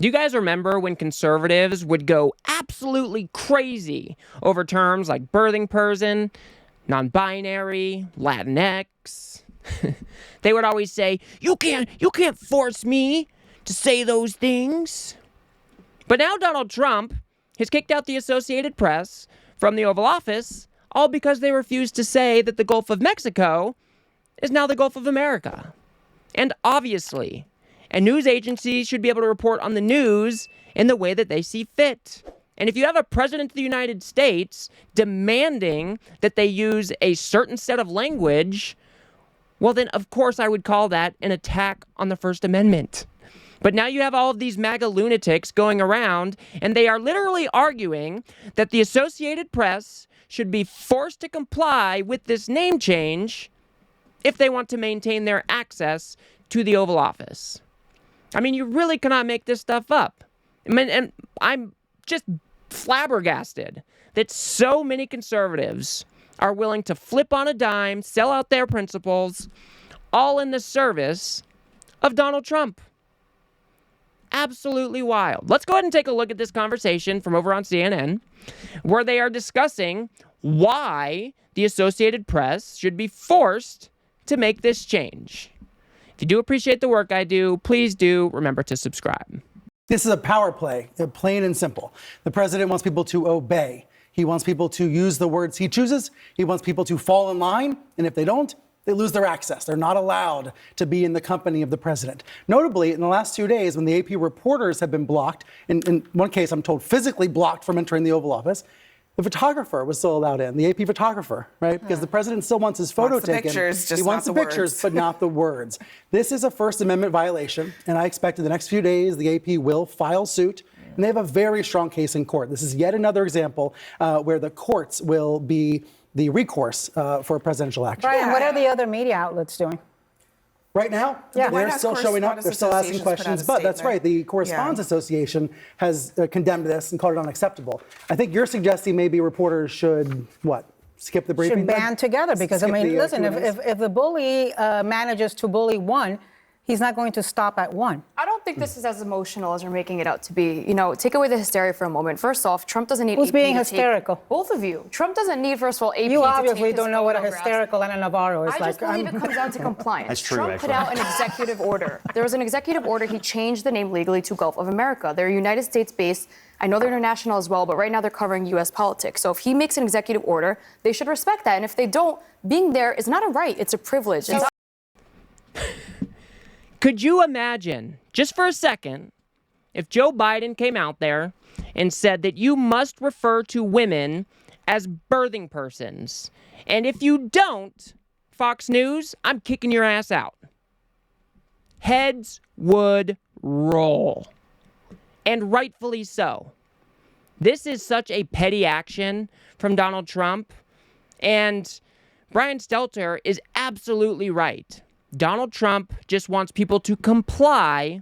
Do you guys remember when conservatives would go absolutely crazy over terms like birthing person, non-binary, Latinx? They would always say, you can't force me to say those things. But now Donald Trump has kicked out the Associated Press from the Oval Office, all because they refused to say that the Gulf of Mexico is now the Gulf of America. And obviously, a news agency should be able to report on the news in the way that they see fit. And if you have a president of the United States demanding that they use a certain set of language, well then, of course, I would call that an attack on the First Amendment. But now you have all of these MAGA lunatics going around, and they are literally arguing that the Associated Press should be forced to comply with this name change if they want to maintain their access to the Oval Office. I mean, you really cannot make this stuff up. I mean, and I'm just flabbergasted that so many conservatives are willing to flip on a dime, sell out their principles, all in the service of Donald Trump. Absolutely wild. Let's go ahead and take a look at this conversation from over on CNN, where they are discussing why the Associated Press should be forced to make this change. If you do appreciate the work I do, please do remember to subscribe. This is a power play, plain and simple. The president wants people to obey. He wants people to use the words he chooses. He wants people to fall in line. And if they don't, they lose their access. They're not allowed to be in the company of the president. Notably, in the last 2 days, when the AP reporters have been blocked, in one case, I'm told physically blocked from entering the Oval Office, the photographer was still allowed in, the AP photographer, right? Because the president still wants his photo taken. He wants the pictures, but not the words. This is a First Amendment violation, and I expect in the next few days the AP will file suit, and they have a very strong case in court. This is yet another example where the courts will be the recourse for presidential action. Brian, what are the other media outlets doing? Right now, they're still showing up, they're still asking questions, but that's right, the Correspondents Association has condemned this and called it unacceptable. I think you're suggesting maybe reporters should, what, skip the briefing? Should band together, because, I mean, listen, if the bully manages to bully one, he's not going to stop at one. I don't think this is as emotional as you're making it out to be. You know, take away the hysteria for a moment. First off, Trump doesn't need Who's AP being to hysterical? Take, both of you. Trump doesn't need, first of all, AP You obviously to take don't know what a photographs. hysterical Ana Navarro is I like. just believe it comes down to compliance. That's true, Trump put out an executive order. There was an executive order. He changed the name legally to Gulf of America. They're United States-based. I know they're international as well, but right now they're covering U.S. politics. So if he makes an executive order, they should respect that. And if they don't, being there is not a right, it's a privilege. Could you imagine, just for a second, if Joe Biden came out there and said that you must refer to women as birthing persons, and if you don't, Fox News, I'm kicking your ass out? Heads would roll. And rightfully so. This is such a petty action from Donald Trump, and Brian Stelter is absolutely right. Donald Trump just wants people to comply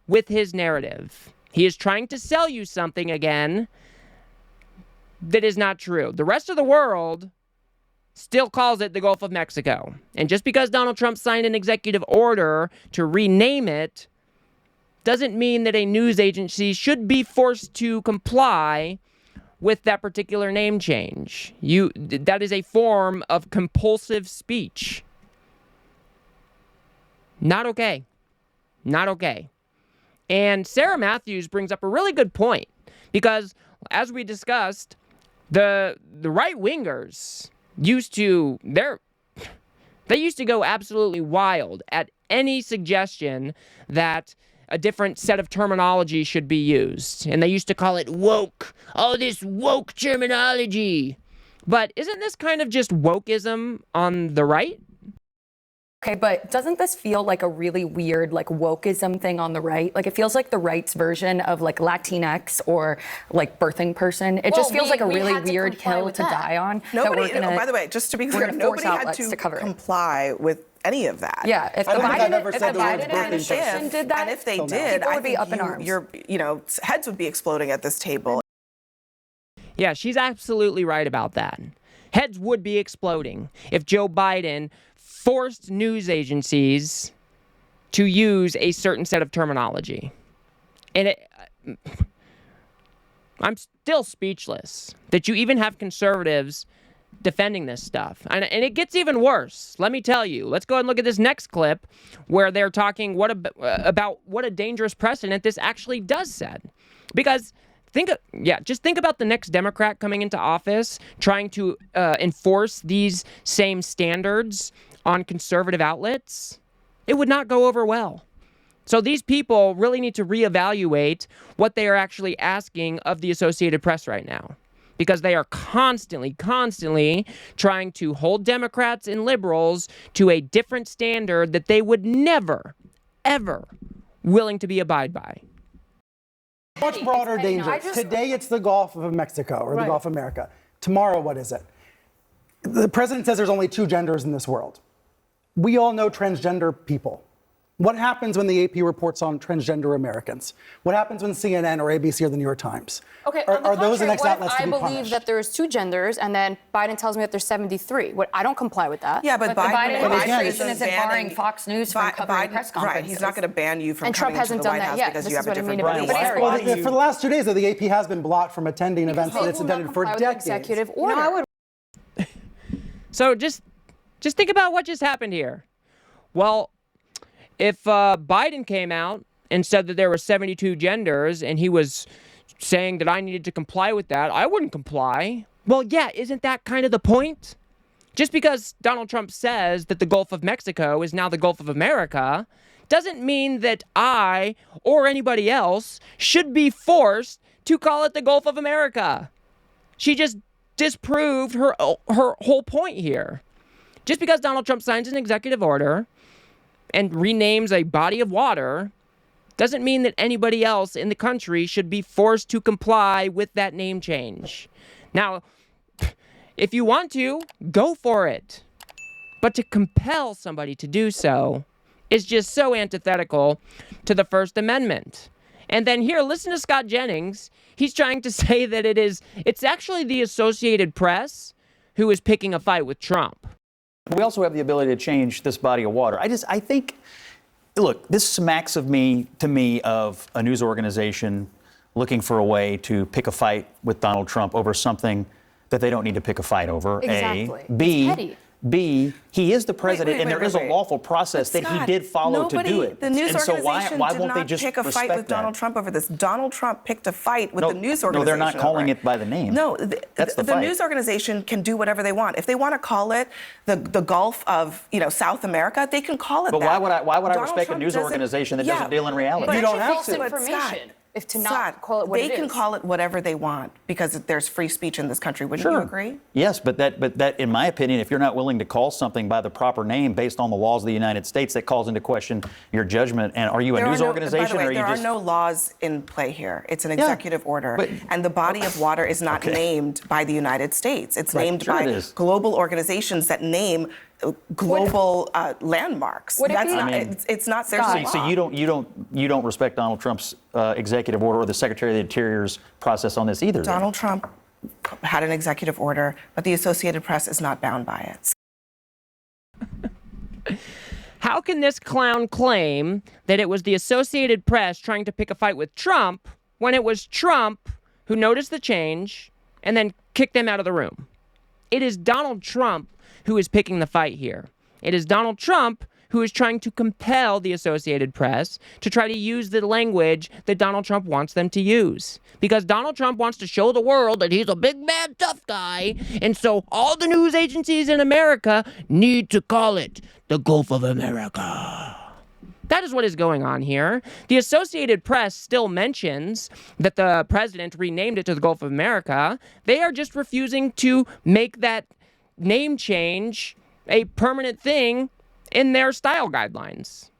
with his narrative. He is trying to sell you something again that is not true. The rest of the world still calls it the Gulf of Mexico. And just because Donald Trump signed an executive order to rename it doesn't mean that a news agency should be forced to comply with that particular name change. That is a form of compulsive speech. Not okay. Not okay. And Sarah Matthews brings up a really good point, because as we discussed, the right-wingers used to go absolutely wild at any suggestion that a different set of terminology should be used. And they used to call it woke. Oh, this woke terminology. But isn't this kind of just wokeism on the right? Okay, but doesn't this feel like a really weird, like, wokeism thing on the right? Like, it feels like the right's version of, like, Latinx or, like, birthing person. It just feels like a really weird hill to die on. Nobody, by the way, just to be clear, nobody had to comply with any of that. Yeah, if the Biden administration did that, and if they did, people would be up in arms. Heads would be exploding at this table. Yeah, she's absolutely right about that. Heads would be exploding if Joe Biden forced news agencies to use a certain set of terminology. And I'm still speechless that you even have conservatives defending this stuff. And it gets even worse. Let me tell you. Let's go ahead and look at this next clip where they're talking about what a dangerous precedent this actually does set. Because just think about the next Democrat coming into office trying to enforce these same standards on conservative outlets. It would not go over well. So these people really need to reevaluate what they are actually asking of the Associated Press right now, because they are constantly trying to hold Democrats and liberals to a different standard that they would never, ever willing to abide by. Much broader danger. Today it's the Gulf of Mexico or the Gulf of America. Tomorrow, what is it? The president says there's only 2 genders in this world. We all know transgender people. What happens when the AP reports on transgender Americans? What happens when CNN or ABC or the New York Times? Okay, are those the next outlets to be punished? I believe that there's 2 genders, and then Biden tells me that there's 73. I don't comply with that. Yeah, but Biden administration isn't barring Fox News from covering press conferences. Right, he's not going to ban you from and Trump coming hasn't to the done White that House yet. because This you is have a what I different mean belief. Well, for the last 2 days, though, the AP has been blocked from attending events that it's done for decades. Executive order. So just think about what just happened here. Well, if Biden came out and said that there were 72 genders and he was saying that I needed to comply with that, I wouldn't comply. Well, yeah, isn't that kind of the point? Just because Donald Trump says that the Gulf of Mexico is now the Gulf of America doesn't mean that I or anybody else should be forced to call it the Gulf of America. She just disproved her whole point here. Just because Donald Trump signs an executive order and renames a body of water doesn't mean that anybody else in the country should be forced to comply with that name change. Now, if you want to, go for it. But to compel somebody to do so is just so antithetical to the First Amendment. And then here, listen to Scott Jennings. He's trying to say that it's actually the Associated Press who is picking a fight with Trump. We also have the ability to change this body of water. I think, look, this smacks to me of a news organization looking for a way to pick a fight with Donald Trump over something that they don't need to pick a fight over. Exactly. B, it's petty. B, he is the president, and there is a lawful process that he did follow to do it. The news and so organization why did won't not they just pick a fight with Donald Trump over this. Donald Trump picked a fight with the news organization. No, they're not calling it by the name. No, that's the news organization can do whatever they want. If they want to call it the Gulf of South America, they can call it that. But why would I respect a news organization that doesn't deal in reality? But you don't have to. Information. If to not call it what it is. They can call it whatever they want because there's free speech in this country. Wouldn't you agree? Yes, but that, in my opinion, if you're not willing to call something by the proper name based on the laws of the United States, that calls into question your judgment. And are you a news organization? By the way, or are you there are no laws in play here. It's an executive order, and the body of water is not named by the United States. It's named by global organizations that name global landmarks. It's not their law. So you don't respect Donald Trump's executive order or the Secretary of the Interior's process on this either. Donald Trump had an executive order, but the Associated Press is not bound by it. How can this clown claim that it was the Associated Press trying to pick a fight with Trump when it was Trump who noticed the change and then kicked them out of the room? It is Donald Trump who is picking the fight here. It is Donald Trump who is trying to compel the Associated Press to try to use the language that Donald Trump wants them to use. Because Donald Trump wants to show the world that he's a big, bad, tough guy, and so all the news agencies in America need to call it the Gulf of America. That is what is going on here. The Associated Press still mentions that the president renamed it to the Gulf of America. They are just refusing to make that name change a permanent thing in their style guidelines.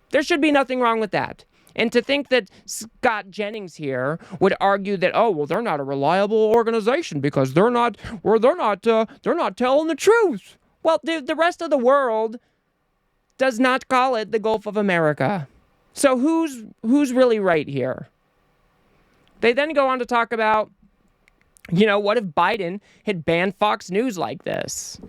There should be nothing wrong with that. And to think that Scott Jennings here would argue that, oh, well, they're not a reliable organization because they're not telling the truth. Well, the rest of the world does not call it the Gulf of America. So who's really right here? They then go on to talk about, what if Biden had banned Fox News like this?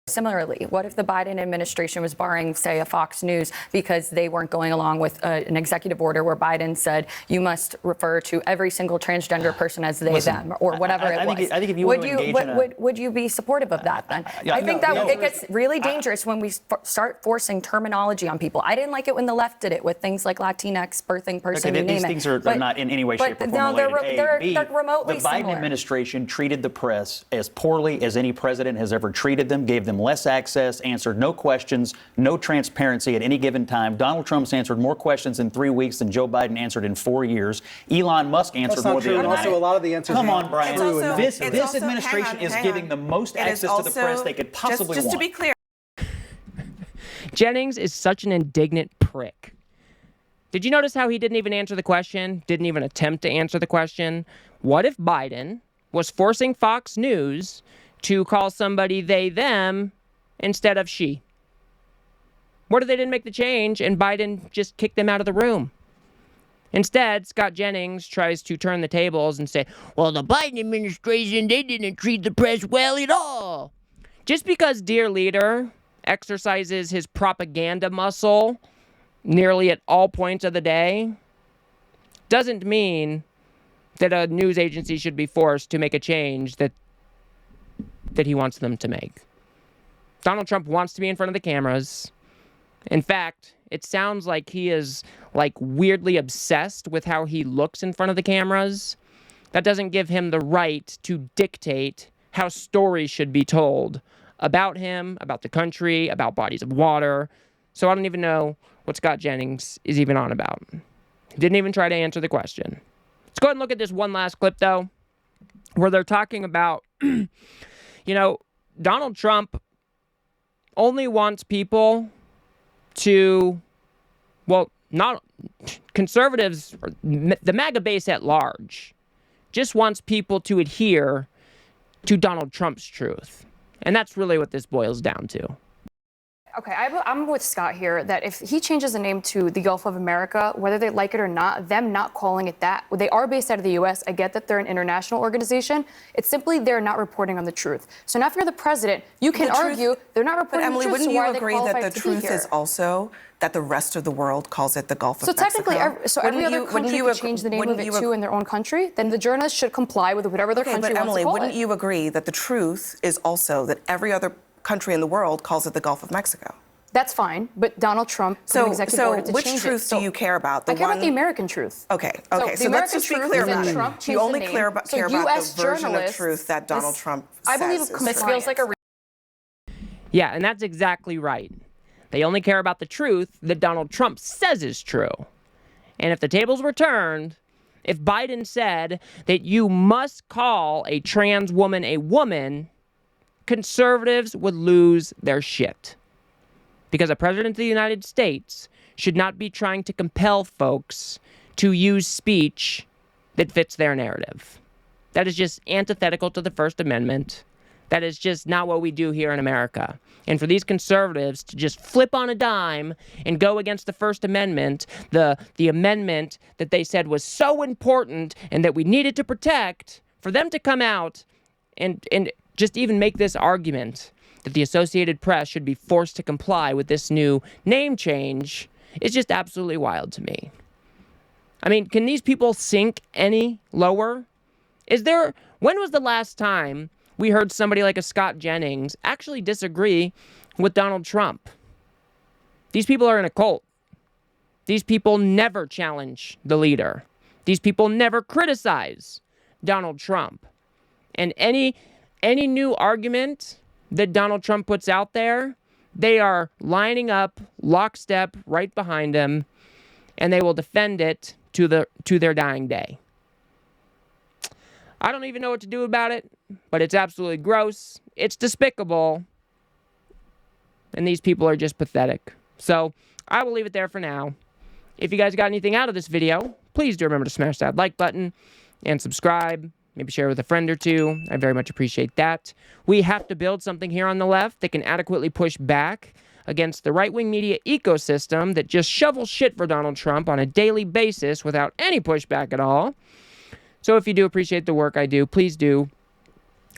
Similarly, what if the Biden administration was barring, say, a Fox News because they weren't going along with an executive order where Biden said you must refer to every single transgender person as they, them, or whatever it was? I think if you would you be supportive of that then? I think that it gets really dangerous when we start forcing terminology on people. I didn't like it when the left did it with things like Latinx, birthing person, you name it. These things are not in any way, shape, or form related. They're remotely the Biden similar. administration treated the press as poorly as any president has ever treated them, gave them less access, answered no questions, no transparency at any given time. Donald Trump's answered more questions in 3 weeks than Joe Biden answered in 4 years. Elon Musk answered more than also a lot of the answers. Come on, Brian. Also, this administration is giving the most access to the press they could possibly just want. To be clear. Jennings is such an indignant prick. Did you notice how he didn't even answer the question? Didn't even attempt to answer the question? What if Biden was forcing Fox News to call somebody they, them, instead of she? What if they didn't make the change and Biden just kicked them out of the room? Instead, Scott Jennings tries to turn the tables and say, well, the Biden administration, they didn't treat the press well at all. Just because Dear Leader exercises his propaganda muscle nearly at all points of the day doesn't mean that a news agency should be forced to make a change that he wants them to make. Donald Trump wants to be in front of the cameras. In fact, it sounds like he is weirdly obsessed with how he looks in front of the cameras. That doesn't give him the right to dictate how stories should be told about him, about the country, about bodies of water. So I don't even know what Scott Jennings is even on about. He didn't even try to answer the question. Let's go ahead and look at this one last clip, though, where they're talking about, Donald Trump only wants people to, not conservatives, the MAGA base at large, just wants people to adhere to Donald Trump's truth. And that's really what this boils down to. Okay, I'm with Scott here that if he changes the name to the Gulf of America, whether they like it or not, them not calling it that, they are based out of the U.S. I get that they're an international organization. It's simply they're not reporting on the truth. So now if you're the president, you can argue they're not reporting Emily, the truth. wouldn't so you agree that the truth is also that the rest of the world calls it the Gulf of Mexico? Technically, every other country could change the name of it too in their own country. Then the journalists should comply with whatever their country wants to call it. But Emily, wouldn't you agree that the truth is also that every other country in the world calls it the Gulf of Mexico? That's fine, but Donald Trump put an executive order to change it. So which truth do you care about? I care about the American truth. Okay. So let's just be clear about it. Trump You only care about the version of truth that Donald Trump says. I believe this feels like a. Yeah, and that's exactly right. They only care about the truth that Donald Trump says is true. And if the tables were turned, if Biden said that you must call a trans woman a woman, conservatives would lose their shit. Because a president of the United States should not be trying to compel folks to use speech that fits their narrative. That is just antithetical to the First Amendment. That is just not what we do here in America. And for these conservatives to just flip on a dime and go against the First Amendment, the amendment that they said was so important and that we needed to protect, for them to come out and just even make this argument that the Associated Press should be forced to comply with this new name change is just absolutely wild to me. I mean, can these people sink any lower? When was the last time we heard somebody like a Scott Jennings actually disagree with Donald Trump? These people are in a cult. These people never challenge the leader. These people never criticize Donald Trump. And any new argument that Donald Trump puts out there, they are lining up lockstep right behind him, and they will defend it to their dying day. I don't even know what to do about it, but it's absolutely gross. It's despicable. And these people are just pathetic. So I will leave it there for now. If you guys got anything out of this video, please do remember to smash that like button and subscribe. Maybe share with a friend or two. I very much appreciate that. We have to build something here on the left that can adequately push back against the right-wing media ecosystem that just shovels shit for Donald Trump on a daily basis without any pushback at all. So if you do appreciate the work I do, please do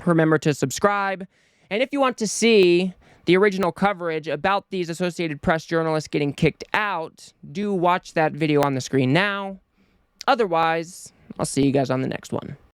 remember to subscribe. And if you want to see the original coverage about these Associated Press journalists getting kicked out, do watch that video on the screen now. Otherwise, I'll see you guys on the next one.